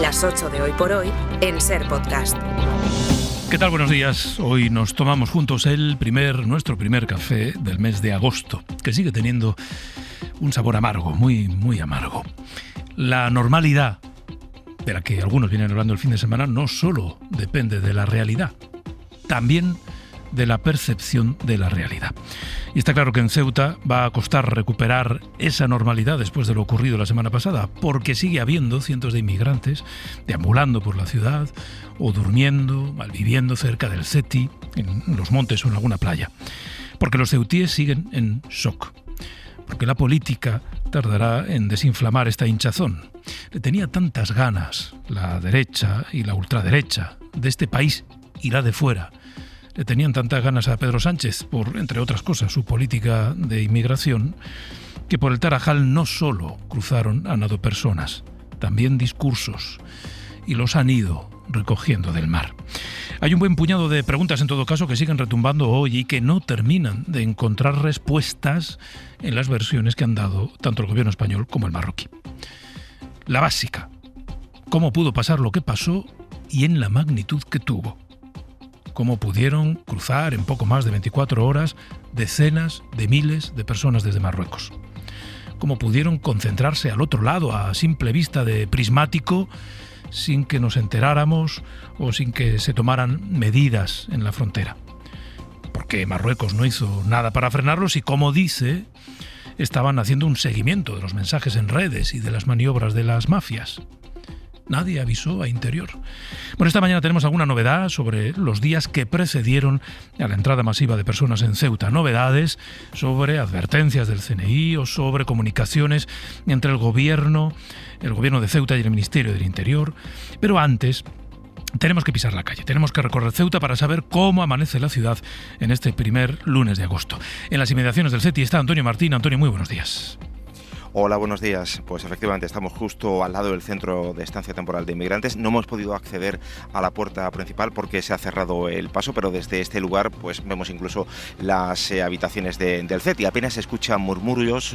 Las 8 de Hoy por Hoy en SER Podcast. ¿Qué tal? Buenos días. Hoy nos tomamos juntos nuestro primer café del mes de agosto, que sigue teniendo un sabor amargo, muy amargo. La normalidad, de la que algunos vienen hablando el fin de semana, no solo depende de la realidad, también de la percepción de la realidad. Y está claro que en Ceuta va a costar recuperar esa normalidad después de lo ocurrido la semana pasada, porque sigue habiendo cientos de inmigrantes deambulando por la ciudad o durmiendo, malviviendo cerca del Ceti, en los montes o en alguna playa. Porque los ceutíes siguen en shock. Porque la política tardará en desinflamar esta hinchazón. Le tenía tantas ganas la derecha y la ultraderecha de este país y la de fuera. Le tenían tantas ganas a Pedro Sánchez por, entre otras cosas, su política de inmigración, que por el Tarajal no solo cruzaron a nado personas, también discursos, y los han ido recogiendo del mar. Hay un buen puñado de preguntas, en todo caso, que siguen retumbando hoy y que no terminan de encontrar respuestas en las versiones que han dado tanto el gobierno español como el marroquí. La básica: ¿cómo pudo pasar lo que pasó y en la magnitud que tuvo? ¿Cómo pudieron cruzar en poco más de 24 horas decenas de miles de personas desde Marruecos? ¿Cómo pudieron concentrarse al otro lado a simple vista de prismático sin que nos enteráramos o sin que se tomaran medidas en la frontera? Porque Marruecos no hizo nada para frenarlos y, como dice, estaban haciendo un seguimiento de los mensajes en redes y de las maniobras de las mafias. Nadie avisó a Interior. Bueno, esta mañana tenemos alguna novedad sobre los días que precedieron a la entrada masiva de personas en Ceuta. Novedades sobre advertencias del CNI o sobre comunicaciones entre el gobierno de Ceuta y el Ministerio del Interior. Pero antes tenemos que pisar la calle, tenemos que recorrer Ceuta para saber cómo amanece la ciudad en este primer lunes de agosto. En las inmediaciones del CETI está Antonio Martín. Antonio, muy buenos días. Hola, buenos días. Pues efectivamente estamos justo al lado del centro de estancia temporal de inmigrantes. No hemos podido acceder a la puerta principal porque se ha cerrado el paso, pero desde este lugar pues vemos incluso las habitaciones del CETI. Apenas se escuchan murmullos,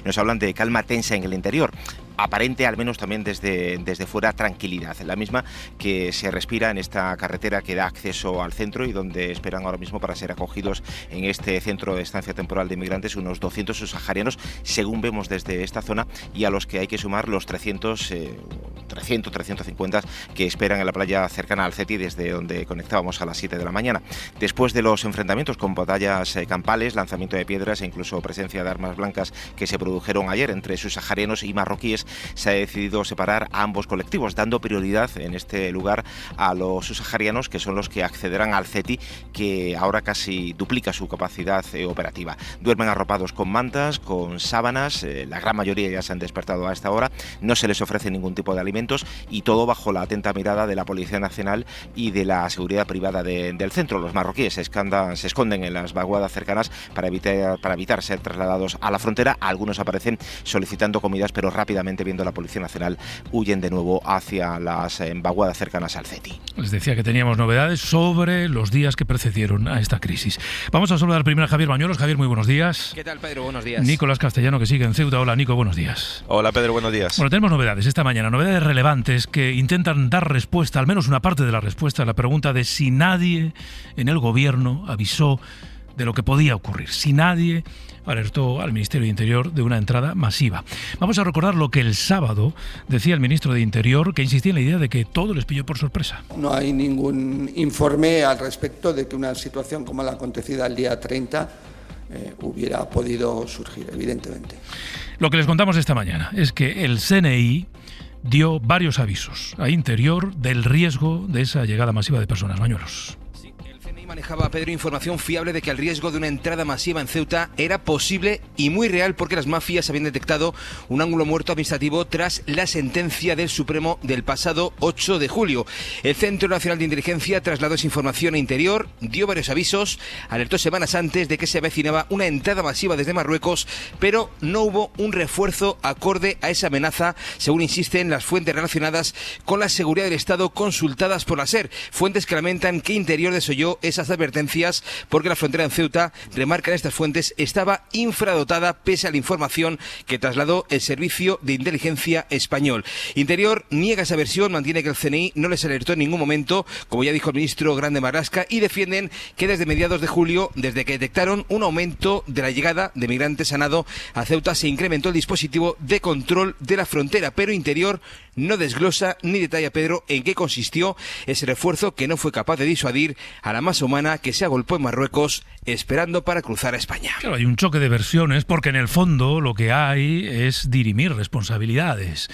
nos hablan de calma tensa en el interior. Aparente, al menos también desde fuera, tranquilidad, la misma que se respira en esta carretera que da acceso al centro y donde esperan ahora mismo para ser acogidos en este centro de estancia temporal de inmigrantes unos 200 subsaharianos, según vemos desde esta zona, y a los que hay que sumar los 350 que esperan en la playa cercana al CETI, desde donde conectábamos a las 7 de la mañana. Después de los enfrentamientos con batallas campales, lanzamiento de piedras e incluso presencia de armas blancas que se produjeron ayer entre subsaharianos y marroquíes, se ha decidido separar a ambos colectivos, dando prioridad en este lugar a los subsaharianos, que son los que accederán al CETI, que ahora casi duplica su capacidad operativa. Duermen arropados con mantas, con sábanas, la gran mayoría ya se han despertado a esta hora, no se les ofrece ningún tipo de alimentos y todo bajo la atenta mirada de la Policía Nacional y de la seguridad privada del centro. Los marroquíes se esconden en las vaguadas cercanas para evitar ser trasladados a la frontera. Algunos aparecen solicitando comidas, pero rápidamente, viendo la Policía Nacional, huyen de nuevo hacia las vaguadas cercanas al CETI. Les decía que teníamos novedades sobre los días que precedieron a esta crisis. Vamos a saludar primero a Javier Bañuelos. Javier, muy buenos días. ¿Qué tal, Pedro? Buenos días. Nicolás Castellano, que sigue en Ceuta. Hola, Nico, buenos días. Hola, Pedro, buenos días. Bueno, tenemos novedades esta mañana, novedades relevantes que intentan dar respuesta, al menos una parte de la respuesta, a la pregunta de si nadie en el gobierno avisó de lo que podía ocurrir, si nadie alertó al Ministerio de Interior de una entrada masiva. Vamos a recordar lo que el sábado decía el ministro de Interior, que insistía en la idea de que todo les pilló por sorpresa. No hay ningún informe al respecto de que una situación como la acontecida el día 30 hubiera podido surgir, evidentemente. Lo que les contamos esta mañana es que el CNI dio varios avisos a Interior del riesgo de esa llegada masiva de personas. Bañuelos. Manejaba, Pedro, información fiable de que el riesgo de una entrada masiva en Ceuta era posible y muy real, porque las mafias habían detectado un ángulo muerto administrativo tras la sentencia del Supremo del pasado 8 de julio. El Centro Nacional de Inteligencia trasladó esa información a Interior, dio varios avisos, alertó semanas antes de que se avecinaba una entrada masiva desde Marruecos, pero no hubo un refuerzo acorde a esa amenaza, según insisten las fuentes relacionadas con la seguridad del Estado consultadas por la SER, fuentes que lamentan que Interior desoyó esas las advertencias porque la frontera en Ceuta, remarcan estas fuentes, estaba infradotada pese a la información que trasladó el Servicio de Inteligencia español. Interior niega esa versión, mantiene que el CNI no les alertó en ningún momento, como ya dijo el ministro Grande Marlaska, y defienden que desde mediados de julio, desde que detectaron un aumento de la llegada de migrantes a nado a Ceuta, se incrementó el dispositivo de control de la frontera, pero Interior no desglosa ni detalla, Pedro, en qué consistió ese refuerzo que no fue capaz de disuadir a la masa humana que se agolpó en Marruecos esperando para cruzar a España. Claro, hay un choque de versiones porque en el fondo lo que hay es dirimir responsabilidades.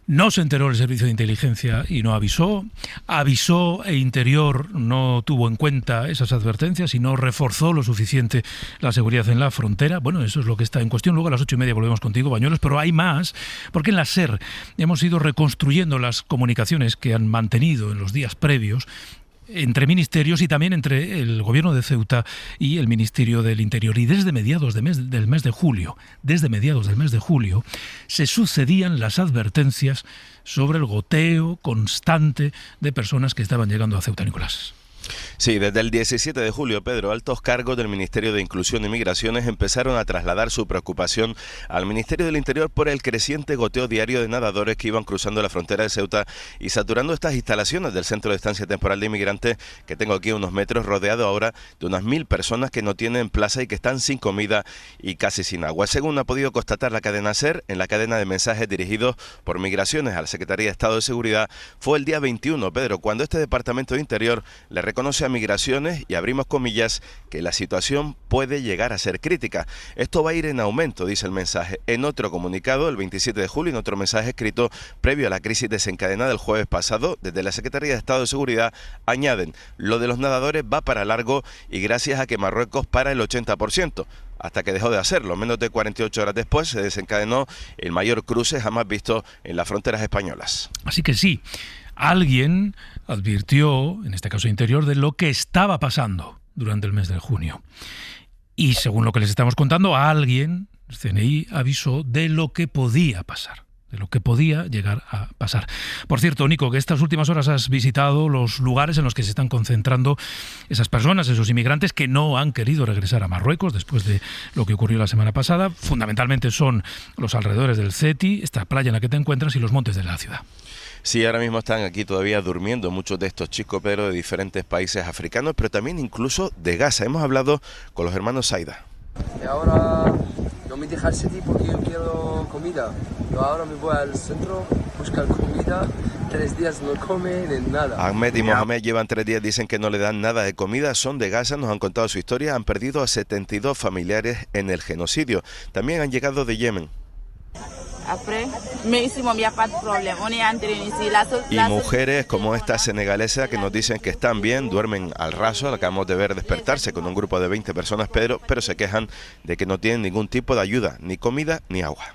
No se enteró el Servicio de Inteligencia y no avisó. Avisó e Interior no tuvo en cuenta esas advertencias y no reforzó lo suficiente la seguridad en la frontera. Bueno, eso es lo que está en cuestión. Luego a las 8:30 volvemos contigo, Bañuelos, pero hay más, porque en la SER hemos ido reconstruyendo las comunicaciones que han mantenido en los días previos entre ministerios y también entre el gobierno de Ceuta y el Ministerio del Interior. Y desde mediados del mes de julio, se sucedían las advertencias sobre el goteo constante de personas que estaban llegando a Ceuta, Nicolás. Sí, desde el 17 de julio, Pedro, altos cargos del Ministerio de Inclusión y Migraciones empezaron a trasladar su preocupación al Ministerio del Interior por el creciente goteo diario de nadadores que iban cruzando la frontera de Ceuta y saturando estas instalaciones del Centro de Estancia Temporal de Inmigrantes, que tengo aquí a unos metros, rodeado ahora de unas 1.000 personas que no tienen plaza y que están sin comida y casi sin agua. Según ha podido constatar la cadena SER, en la cadena de mensajes dirigidos por Migraciones a la Secretaría de Estado de Seguridad, fue el día 21, Pedro, cuando este Departamento de Interior le reconoce a Migraciones, y abrimos comillas, que la situación puede llegar a ser crítica. Esto va a ir en aumento, dice el mensaje. En otro comunicado, el 27 de julio, en otro mensaje escrito previo a la crisis desencadenada el jueves pasado, desde la Secretaría de Estado de Seguridad, añaden, lo de los nadadores va para largo y gracias a que Marruecos para el 80%. Hasta que dejó de hacerlo. Menos de 48 horas después se desencadenó el mayor cruce jamás visto en las fronteras españolas. Así que sí, alguien advirtió, en este caso Interior, de lo que estaba pasando durante el mes de junio. Y según lo que les estamos contando, alguien, el CNI, avisó de lo que podía pasar, de lo que podía llegar a pasar. Por cierto, Nico, que estas últimas horas has visitado los lugares en los que se están concentrando esas personas, esos inmigrantes que no han querido regresar a Marruecos después de lo que ocurrió la semana pasada. Fundamentalmente son los alrededores del Ceti, esta playa en la que te encuentras, y los montes de la ciudad. Sí, ahora mismo están aquí todavía durmiendo muchos de estos chicos, Pedro, de diferentes países africanos, pero también incluso de Gaza. Hemos hablado con los hermanos Saida. Y ahora no me deja el Ceti porque yo quiero comida. Yo ahora me voy al centro a buscar comida. 3 días no comen nada. Ahmed y Mohamed llevan 3 días, dicen que no le dan nada de comida. Son de Gaza, nos han contado su historia. Han perdido a 72 familiares en el genocidio. También han llegado de Yemen. Y mujeres como esta senegalesa que nos dicen que están bien, duermen al raso, la acabamos de ver despertarse con un grupo de 20 personas, pero se quejan de que no tienen ningún tipo de ayuda, ni comida ni agua.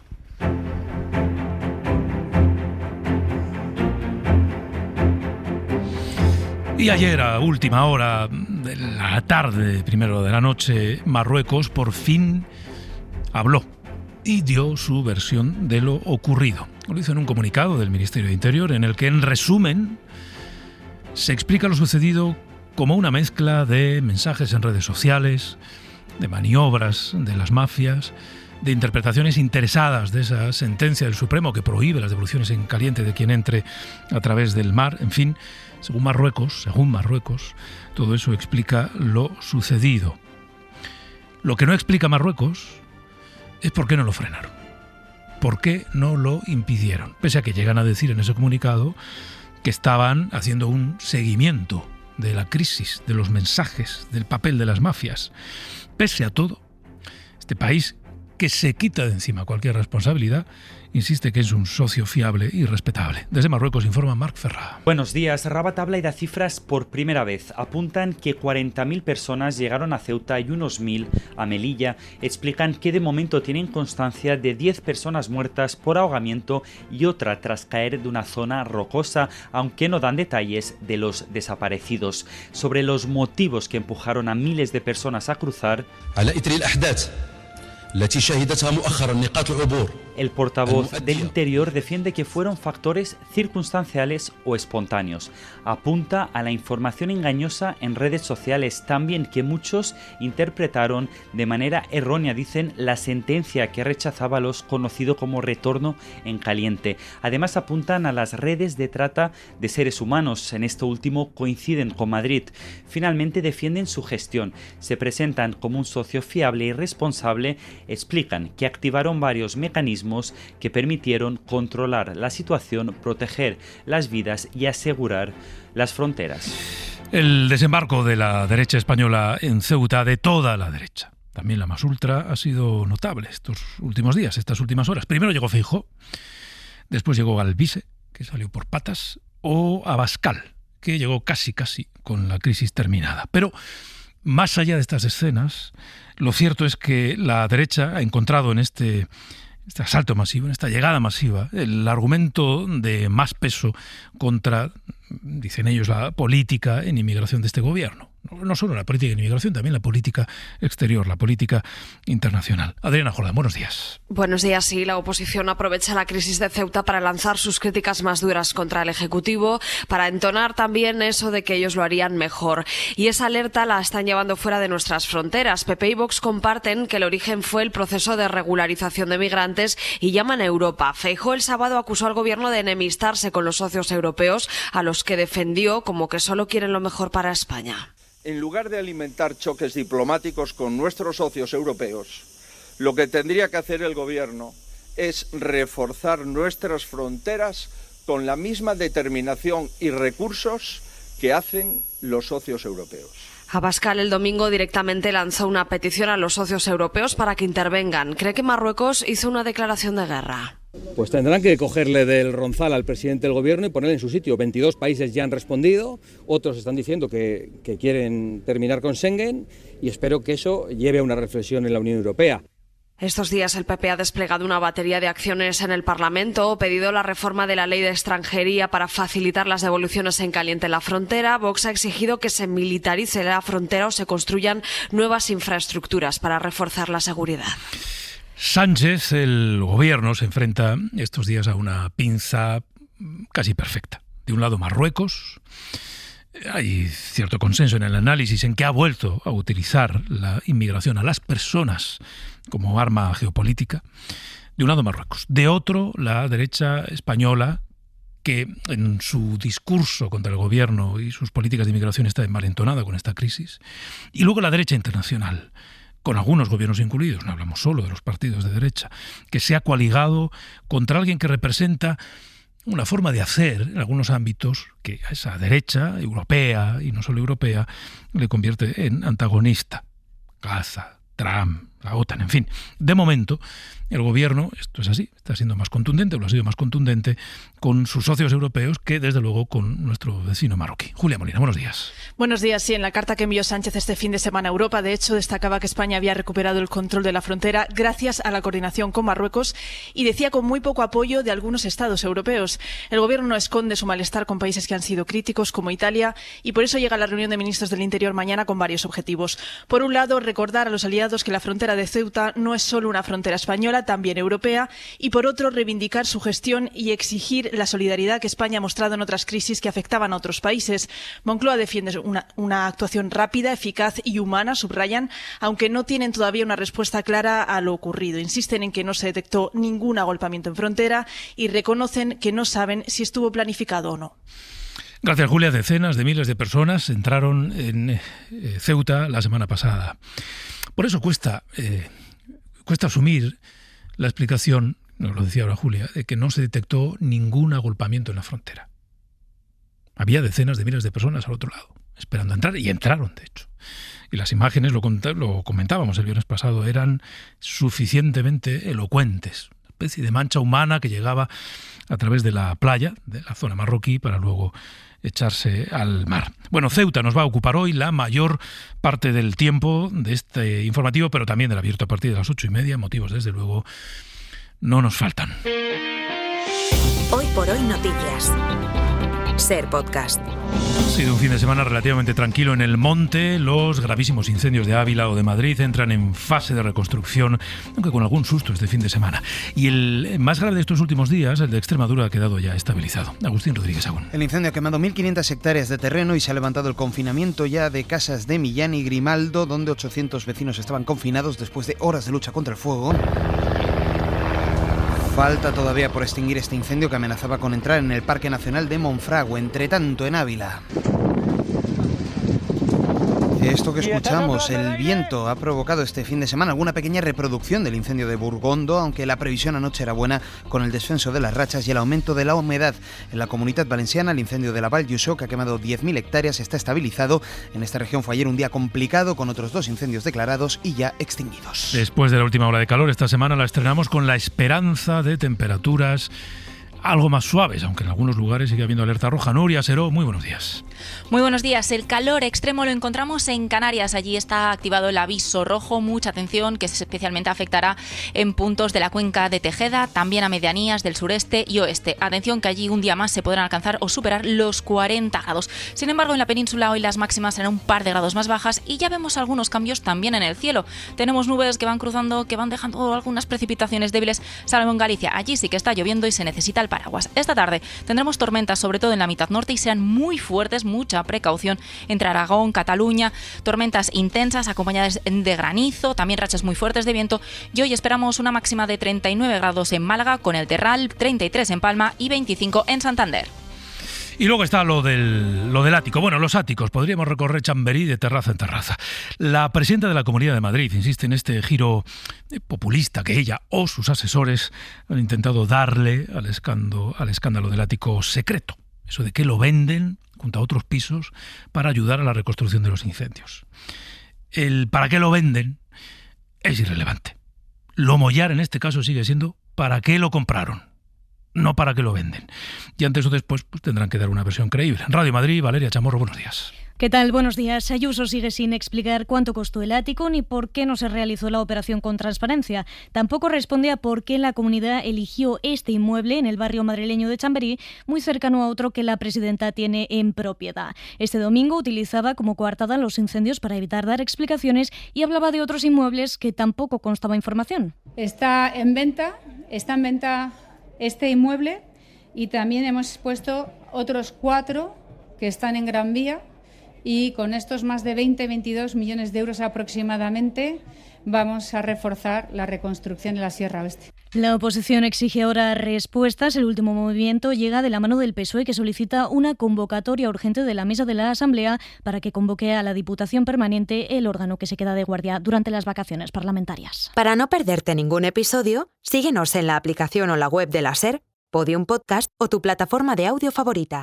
Y ayer, a última hora de la tarde, primero de la noche, Marruecos por fin habló y dio su versión de lo ocurrido. Lo hizo en un comunicado del Ministerio de Interior en el que, en resumen, se explica lo sucedido como una mezcla de mensajes en redes sociales, de maniobras de las mafias, de interpretaciones interesadas de esa sentencia del Supremo que prohíbe las devoluciones en caliente de quien entre a través del mar. En fin, según Marruecos, todo eso explica lo sucedido. Lo que no explica Marruecos es por qué no lo frenaron, por qué no lo impidieron, pese a que llegan a decir en ese comunicado que estaban haciendo un seguimiento de la crisis, de los mensajes, del papel de las mafias. Pese a todo, este país, que se quita de encima cualquier responsabilidad, insiste que es un socio fiable y respetable. Desde Marruecos informa Marc Ferrà. Buenos días. Rabat habla y da cifras por primera vez. Apuntan que 40.000 personas llegaron a Ceuta y unos 1.000 a Melilla. Explican que de momento tienen constancia de 10 personas muertas por ahogamiento y otra tras caer de una zona rocosa, aunque no dan detalles de los desaparecidos. Sobre los motivos que empujaron a miles de personas a cruzar, التي شهدتها مؤخرا نقاط العبور El portavoz del Interior defiende que fueron factores circunstanciales o espontáneos. Apunta a la información engañosa en redes sociales, también que muchos interpretaron de manera errónea, dicen, la sentencia que rechazaba los conocido como retorno en caliente. Además apuntan a las redes de trata de seres humanos. En esto último coinciden con Madrid. Finalmente defienden su gestión. Se presentan como un socio fiable y responsable. Explican que activaron varios mecanismos que permitieron controlar la situación, proteger las vidas y asegurar las fronteras. El desembarco de la derecha española en Ceuta, de toda la derecha, también la más ultra, ha sido notable estos últimos días, estas últimas horas. Primero llegó Feijóo, después llegó Alvise, que salió por patas, o Abascal, que llegó casi con la crisis terminada. Pero más allá de estas escenas, lo cierto es que la derecha ha encontrado en este asalto masivo, en esta llegada masiva, el argumento de más peso contra, dicen ellos, la política en inmigración de este gobierno. No solo la política en inmigración, también la política exterior, la política internacional. Adriana Jordán, buenos días. Buenos días. Sí, la oposición aprovecha la crisis de Ceuta para lanzar sus críticas más duras contra el Ejecutivo, para entonar también eso de que ellos lo harían mejor. Y esa alerta la están llevando fuera de nuestras fronteras. PP y Vox comparten que el origen fue el proceso de regularización de migrantes y llaman a Europa. Feijóo el sábado acusó al gobierno de enemistarse con los socios europeos, a los que defendió como que solo quieren lo mejor para España. En lugar de alimentar choques diplomáticos con nuestros socios europeos, lo que tendría que hacer el Gobierno es reforzar nuestras fronteras con la misma determinación y recursos que hacen los socios europeos. Abascal el domingo directamente lanzó una petición a los socios europeos para que intervengan. Cree que Marruecos hizo una declaración de guerra. Pues tendrán que cogerle del ronzal al presidente del gobierno y ponerle en su sitio. 22 países ya han respondido, otros están diciendo que quieren terminar con Schengen y espero que eso lleve a una reflexión en la Unión Europea. Estos días el PP ha desplegado una batería de acciones en el Parlamento, pedido la reforma de la ley de extranjería para facilitar las devoluciones en caliente en la frontera. Vox ha exigido que se militarice la frontera o se construyan nuevas infraestructuras para reforzar la seguridad. Sánchez, el gobierno, se enfrenta estos días a una pinza casi perfecta. De un lado, Marruecos. Hay cierto consenso en el análisis en que ha vuelto a utilizar la inmigración a las personas como arma geopolítica. De un lado, Marruecos. De otro, la derecha española, que en su discurso contra el gobierno y sus políticas de inmigración está envalentonada con esta crisis. Y luego la derecha internacional, con algunos gobiernos incluidos, no hablamos solo de los partidos de derecha, que se ha coaligado contra alguien que representa una forma de hacer en algunos ámbitos que a esa derecha europea, y no solo europea, le convierte en antagonista. Gaza, Trump, la OTAN, en fin. De momento, el gobierno, esto es así, está siendo más contundente, o lo ha sido más contundente, con sus socios europeos que, desde luego, con nuestro vecino marroquí. Julia Molina, buenos días. Buenos días. Sí, en la carta que envió Sánchez este fin de semana a Europa, de hecho, destacaba que España había recuperado el control de la frontera gracias a la coordinación con Marruecos y decía con muy poco apoyo de algunos estados europeos. El gobierno no esconde su malestar con países que han sido críticos, como Italia, y por eso llega a la reunión de ministros del Interior mañana con varios objetivos. Por un lado, recordar a los aliados que la frontera de Ceuta no es solo una frontera española, también europea, y por otro, reivindicar su gestión y exigir la solidaridad que España ha mostrado en otras crisis que afectaban a otros países. Moncloa defiende una actuación rápida, eficaz y humana, subrayan, aunque no tienen todavía una respuesta clara a lo ocurrido. Insisten en que no se detectó ningún agolpamiento en frontera y reconocen que no saben si estuvo planificado o no. Gracias, Julia. Decenas de miles de personas entraron en Ceuta la semana pasada. Por eso cuesta asumir la explicación, nos lo decía ahora Julia, de que no se detectó ningún agolpamiento en la frontera. Había decenas de miles de personas al otro lado, esperando entrar, y entraron, de hecho. Y las imágenes, lo comentábamos el viernes pasado, eran suficientemente elocuentes. Una especie de mancha humana que llegaba a través de la playa, de la zona marroquí, para luego echarse al mar. Bueno, Ceuta nos va a ocupar hoy la mayor parte del tiempo de este informativo, pero también del abierto a partir de las 8:30. Motivos, desde luego, no nos faltan. Hoy por hoy noticias. Ser Podcast. Ha sido un fin de semana relativamente tranquilo en el monte. Los gravísimos incendios de Ávila o de Madrid entran en fase de reconstrucción, aunque con algún susto este fin de semana. Y el más grave de estos últimos días, el de Extremadura, ha quedado ya estabilizado. Agustín Rodríguez Agún. El incendio ha quemado 1.500 hectáreas de terreno y se ha levantado el confinamiento ya de casas de Millán y Grimaldo, donde 800 vecinos estaban confinados después de horas de lucha contra el fuego. Falta todavía por extinguir este incendio que amenazaba con entrar en el Parque Nacional de Monfragüe. Entre tanto, en Ávila, esto que escuchamos, el viento, ha provocado este fin de semana alguna pequeña reproducción del incendio de Burgondo, aunque la previsión anoche era buena con el descenso de las rachas y el aumento de la humedad. En la Comunitat Valenciana, el incendio de la Vall d'Uixó, que ha quemado 10.000 hectáreas, está estabilizado. En esta región fue ayer un día complicado, con otros 2 incendios declarados y ya extinguidos. Después de la última ola de calor, esta semana la estrenamos con la esperanza de temperaturas algo más suaves, aunque en algunos lugares sigue habiendo alerta roja. Nuria Seró, muy buenos días. Muy buenos días. El calor extremo lo encontramos en Canarias. Allí está activado el aviso rojo. Mucha atención, que especialmente afectará en puntos de la cuenca de Tejeda, también a medianías del sureste y oeste. Atención, que allí un día más se podrán alcanzar o superar los 40 grados. Sin embargo, en la península hoy las máximas serán un par de grados más bajas y ya vemos algunos cambios también en el cielo. Tenemos nubes que van cruzando, que van dejando algunas precipitaciones débiles, salvo en Galicia. Allí sí que está lloviendo y se necesita el paraguas. Esta tarde tendremos tormentas, sobre todo en la mitad norte, y serán muy fuertes, mucha precaución entre Aragón, Cataluña, tormentas intensas acompañadas de granizo, también rachas muy fuertes de viento, y hoy esperamos una máxima de 39 grados en Málaga, con el Terral, 33 en Palma y 25 en Santander. Y luego está lo del ático. Bueno, los áticos. Podríamos recorrer Chamberí de terraza en terraza. La presidenta de la Comunidad de Madrid insiste en este giro populista que ella o sus asesores han intentado darle al escándalo del ático secreto. Eso de que lo venden junto a otros pisos para ayudar a la reconstrucción de los incendios. El para qué lo venden es irrelevante. Lo mollar en este caso sigue siendo para qué lo compraron, no para qué lo venden. Y antes o después pues tendrán que dar una versión creíble. En Radio Madrid, Valeria Chamorro, buenos días. ¿Qué tal? Buenos días. Ayuso sigue sin explicar cuánto costó el ático ni por qué no se realizó la operación con transparencia. Tampoco responde a por qué la comunidad eligió este inmueble en el barrio madrileño de Chamberí, muy cercano a otro que la presidenta tiene en propiedad. Este domingo utilizaba como coartada los incendios para evitar dar explicaciones y hablaba de otros inmuebles que tampoco constaba información. Está en venta este inmueble y también hemos puesto otros 4 que están en Gran Vía. Y con estos más de 22 millones de euros aproximadamente vamos a reforzar la reconstrucción de la Sierra Oeste. La oposición exige ahora respuestas. El último movimiento llega de la mano del PSOE, que solicita una convocatoria urgente de la mesa de la Asamblea para que convoque a la Diputación Permanente, el órgano que se queda de guardia durante las vacaciones parlamentarias. Para no perderte ningún episodio, síguenos en la aplicación o la web de la SER, Podium Podcast o tu plataforma de audio favorita.